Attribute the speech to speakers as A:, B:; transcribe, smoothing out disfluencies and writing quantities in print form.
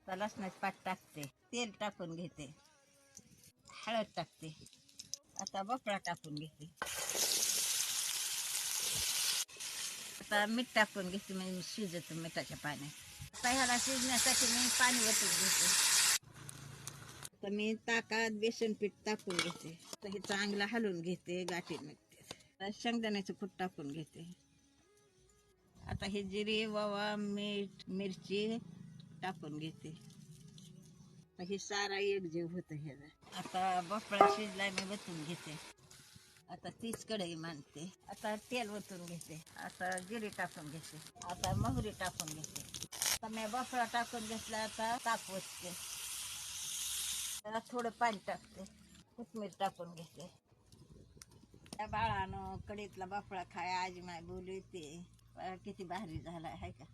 A: आता लसणाची पात टाकते, तेल टाकून घेते, हळद टाकते, आता भोपळा टाकून घेते, आता मीठ टाकून घेते, म्हणजे शिजत मिठाच्या पाण्यात. आता ह्याला शिजण्यासाठी मी पाणी ओतून घेते. आता मी ताकात बेसन पीठ टाकून घेते, तर हे चांगलं हलवून घेते, गाठी निघते. शेंगदाण्याचं कूट टाकून घेते. आता हे जिरे, ओवा, मीठ, मिरची टाकून घेते. हे सारा एकजीव होतं ह्याला. आता भोपळा शिजलाय, मी वतून घेते. आता तीच कढई मांडते. आता तेल ओतून घेते. आता जिरे टाकून घेते. आता मोहरी टाकून घेते. आता मी भोपळा टाकून घेतला. आता ताक ओतते. त्याला थोडं पाणी टाकते. कोथिंबीर टाकून घेते. त्या बाळानं कढईतला भोपळा खाय, आजी माय बोलते किती भारी झालाय, हाय का.